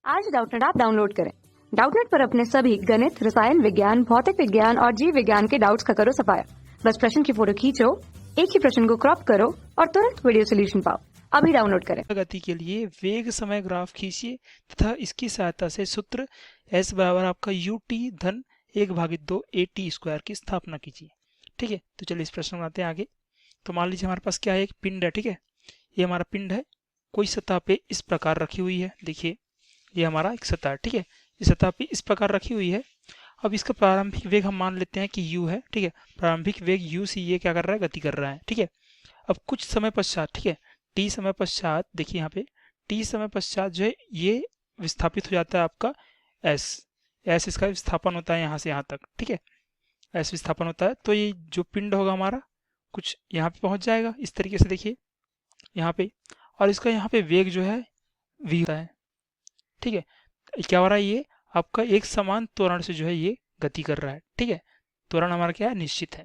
आज Doubtnut app download करें। Doubtnut पर अपने सभी गणित, रसायन विज्ञान, भौतिक विज्ञान और जीव विज्ञान के डाउट्स का करो सफाया। बस प्रश्न की फोटो खींचो, एक ही प्रश्न को क्रॉप करो और तुरंत वीडियो सोल्यूशन पाओ। अभी डाउनलोड करें। गति के लिए वेग समय ग्राफ खींचिए तथा इसकी सहायता से सूत्र s बराबर आपका u t धन 1/2 a t स्क्वायर की स्थापना कीजिए। ठीक है, तो चलिए इस प्रश्न में आते हैं आगे। तो मान लीजिए हमारे पास क्या है, एक पिंड है। ठीक है, ये हमारा पिंड है, कोई सतह पे इस प्रकार रखी हुई है। देखिए ये हमारा एक सतह है। ठीक है, इस सतह पे इस प्रकार रखी हुई है। अब इसका प्रारंभिक वेग हम मान लेते हैं कि u है। ठीक है, प्रारंभिक वेग u से ये क्या कर रहा है, गति कर रहा है। ठीक है, अब कुछ समय पश्चात, ठीक है, टी समय पश्चात, देखिए यहाँ पे टी समय पश्चात जो है ये विस्थापित हो जाता है आपका एस। एस इसका विस्थापन होता है यहाँ से यहाँ तक। ठीक है, एस विस्थापन होता है, तो ये जो पिंड होगा हमारा कुछ यहाँ पे पहुंच जाएगा इस तरीके से। देखिए यहाँ पे, और इसका यहाँ पे वेग जो है v होता है। ठीक है, क्या हो रहा है, ये आपका एक समान त्वरण से जो है ये गति कर रहा है। ठीक है, त्वरण हमारा क्या है, निश्चित है।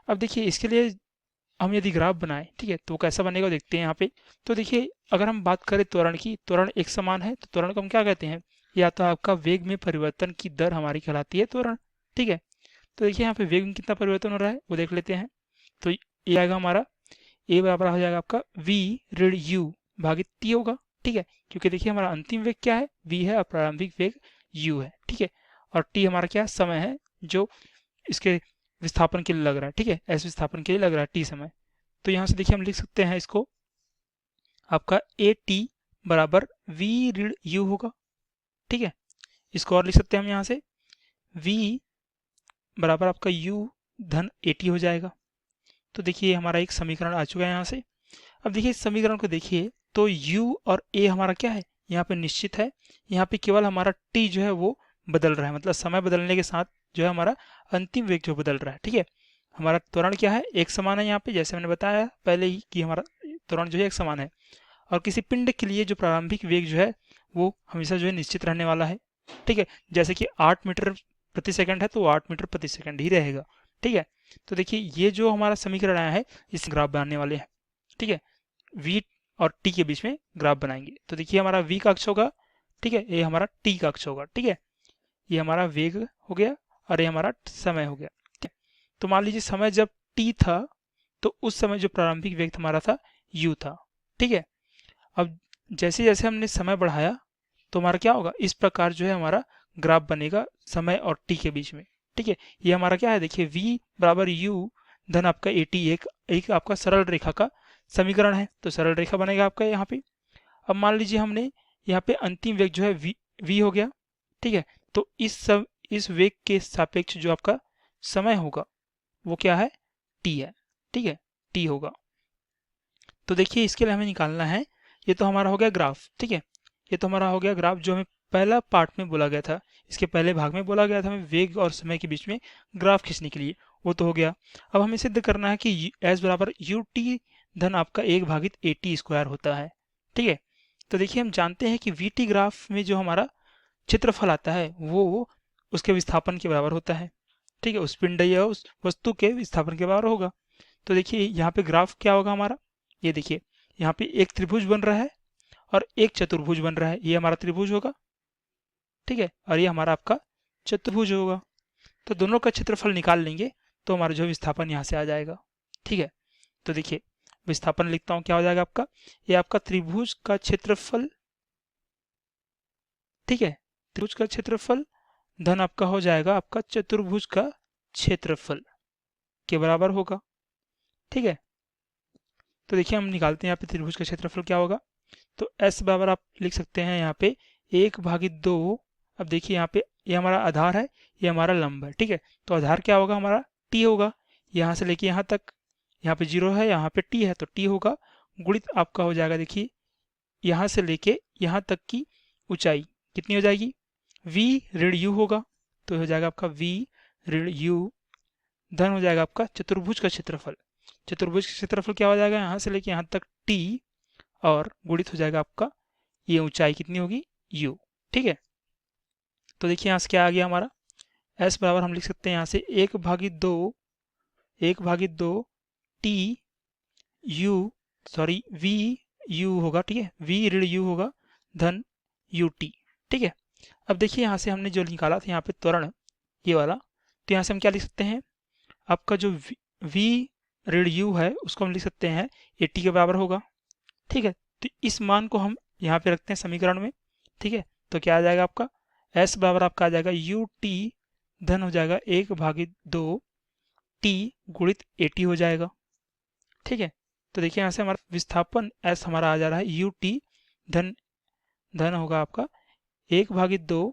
अब देखिए इसके लिए हम यदि ग्राफ बनाएं, ठीक है, तो कैसा बनेगा देखते हैं यहाँ पे। तो देखिए अगर हम बात करें त्वरण की, त्वरण एक समान है तो त्वरण को हम क्या कहते हैं, या तो आपका वेग में परिवर्तन की दर हमारी कहलाती है त्वरण। ठीक है, तो देखिए यहाँ पे वेग में कितना परिवर्तन हो रहा है वो देख लेते हैं। तो ये आएगा हमारा ए बराबर हो जाएगा आपका v ऋण u भागित t होगा। ठीक है, क्योंकि देखिए हमारा अंतिम वेग क्या है, v है, और प्रारंभिक वेग u है। ठीक है, और t हमारा क्या समय है जो इसके विस्थापन के लिए लग रहा है। ठीक है, एस विस्थापन के लिए लग रहा है t समय। तो यहाँ से देखिए हम लिख सकते हैं इसको, आपका ए टी बराबर v ऋण u होगा। ठीक है, इसको और लिख सकते हैं हम यहाँ से v बराबर आपका u धन ए टी हो जाएगा। तो देखिए हमारा एक समीकरण आ चुका है यहाँ से। अब देखिए इस समीकरण को देखिए, तो u और a हमारा क्या है, यहाँ पे निश्चित है। यहाँ पे केवल हमारा t जो है वो बदल रहा है, मतलब समय बदलने के साथ जो है हमारा अंतिम वेग जो बदल रहा है। ठीक है, हमारा त्वरण क्या है, एक समान है यहाँ पे, जैसे मैंने बताया पहले ही कि हमारा त्वरण जो है एक समान है। और किसी पिंड के लिए जो प्रारंभिक वेग जो है वो हमेशा जो है निश्चित रहने वाला है। ठीक है, जैसे कि 8 मीटर प्रति सेकंड है तो 8 मीटर प्रति सेकंड ही रहेगा। ठीक है, तो देखिए ये जो हमारा समीकरण आया है इस ग्राफ बनाने वाले हैं। ठीक है, v और t के बीच में ग्राफ बनाएंगे। तो देखिए हमारा v का अक्ष होगा, ठीक है, ये हमारा t का अक्ष होगा। ठीक है, ये हमारा वेग हो गया और ये हमारा समय हो गया। ठीक है, तो मान लीजिए समय जब t था तो उस समय जो प्रारंभिक वेग हमारा था u था। ठीक है, अब जैसे जैसे हमने समय बढ़ाया तो हमारा क्या होगा, इस प्रकार जो है हमारा ग्राफ बनेगा समय और t के बीच में। ठीक है, ये हमारा क्या है, देखिए v बराबर u धन आपका ए टी, एक आपका सरल रेखा का समीकरण है, तो सरल रेखा बनेगा आपका यहाँ पे। अब मान लीजिए हमने यहाँ पे अंतिम वेग जो है v हो गया। ठीक है, तो इस वेग के सापेक्ष जो आपका समय होगा वो क्या है, t है। ठीक है, t होगा। तो देखिए इसके लिए हमें निकालना है, ये तो हमारा हो गया ग्राफ। ठीक है, ये तो हमारा हो गया ग्राफ जो हमें पहला पार्ट में बोला गया था, इसके पहले भाग में बोला गया था हमें वेग और समय के बीच में ग्राफ खींचने के लिए, वो तो हो गया। अब हमें सिद्ध करना है कि एस बराबर यू टी धन आपका 1/a t स्क्वायर होता है। ठीक है, तो देखिए हम जानते हैं कि वी टी ग्राफ में जो हमारा क्षेत्रफल आता है वो उसके विस्थापन के बराबर होता है। ठीक है, उस पिंड या उस वस्तु के विस्थापन के बराबर होगा। तो देखिए यहाँ पे ग्राफ क्या होगा हमारा, ये देखिए यहाँ पे एक त्रिभुज बन रहा है और एक चतुर्भुज बन रहा है, ये हमारा त्रिभुज होगा। ठीक है, और ये हमारा आपका चतुर्भुज होगा। तो दोनों का क्षेत्रफल निकाल लेंगे तो हमारा जो विस्थापन यहाँ से आ जाएगा। ठीक है, तो देखिए विस्थापन लिखता हूँ, क्या हो जाएगा आपका, ये आपका त्रिभुज का क्षेत्रफल। ठीक है, त्रिभुज का क्षेत्रफल धन आपका हो जाएगा आपका चतुर्भुज का क्षेत्रफल के बराबर होगा। ठीक है, तो देखिए हम निकालते हैं यहाँ पे त्रिभुज का क्षेत्रफल क्या होगा। तो s बराबर आप लिख सकते हैं यहाँ पे 1/2। अब देखिए यहाँ पे ये हमारा आधार है, ये हमारा लंब है। ठीक है, तो आधार क्या होगा हमारा, t होगा, यहाँ से लेके यहाँ तक, यहाँ पे 0 है, यहाँ पे t है तो t होगा, गुणित आपका हो जाएगा, देखिए यहाँ से लेके यहाँ तक की ऊंचाई कितनी हो जाएगी, v ऋण u होगा, तो हो जाएगा आपका v ऋण u धन हो जाएगा आपका चतुर्भुज का क्षेत्रफल। चतुर्भुज का क्षेत्रफल क्या हो जाएगा, यहाँ से लेके यहाँ तक t और गुणित हो जाएगा आपका ये ऊंचाई कितनी होगी, u। ठीक है, तो देखिए यहाँ से क्या आ गया हमारा, s बराबर हम लिख सकते हैं यहाँ से 1/2 t u, sorry v u होगा। ठीक है, v ऋण u होगा धन u t। ठीक है। अब देखिए यहाँ से हमने जो निकाला था यहाँ पे त्वरण ये वाला, तो यहाँ से हम क्या लिख सकते हैं, आपका जो v ऋण u है उसको हम लिख सकते हैं 80 के बराबर होगा। ठीक है, तो इस मान को हम यहाँ पे रखते हैं समीकरण में। ठीक है, तो क्या आ जाएगा आपका s बराबर आपका आ जाएगा ut धन हो जाएगा 1/2 t गुणित 80 हो जाएगा। ठीक है, तो देखिए यहाँ से हमारा विस्थापन s हमारा आ जा रहा है ut धन धन होगा आपका 1/2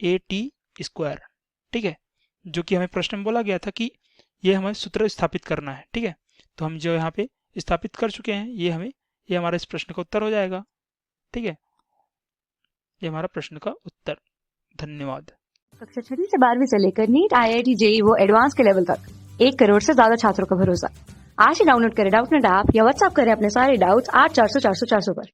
AT²। ठीक है, जो कि हमें प्रश्न में बोला गया था कि ये हमें सूत्र स्थापित करना है। ठीक है, तो हम जो यहाँ पे स्थापित कर चुके हैं, ये हमारा इस प्रश्न का उत्तर हो जाएगा। ठीक है, ये हमारा प्रश्न का उत्तर। धन्यवाद। कक्षा 6वीं से 12वीं से लेकर नीट, IIT, JEE वो एडवांस के लेवल तक 1 करोड़ से ज्यादा छात्रों का भरोसा। आज ही डाउनलोड करें डाउटनेट ऐप या व्हाट्सएप करें अपने सारे डाउट्स 8400 400 400 पर।